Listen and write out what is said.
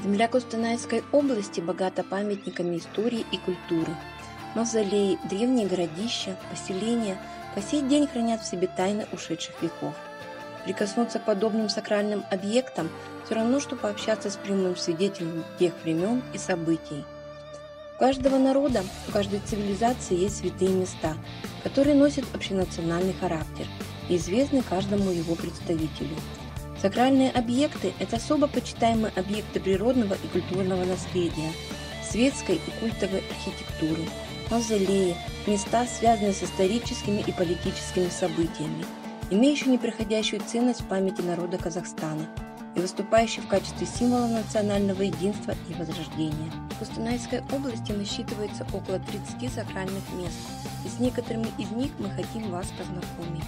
Земля Костанайской области богата памятниками истории и культуры. Мавзолеи, древние городища, поселения по сей день хранят в себе тайны ушедших веков. Прикоснуться к подобным сакральным объектам все равно, что пообщаться с прямым свидетелем тех времен и событий. У каждого народа, у каждой цивилизации есть святые места, которые носят общенациональный характер и известны каждому его представителю. Сакральные объекты – это особо почитаемые объекты природного и культурного наследия, светской и культовой архитектуры, мавзолеи, места, связанные с историческими и политическими событиями, имеющие непреходящую ценность в памяти народа Казахстана и выступающие в качестве символа национального единства и возрождения. В Костанайской области насчитывается около 30 сакральных мест, и с некоторыми из них мы хотим вас познакомить.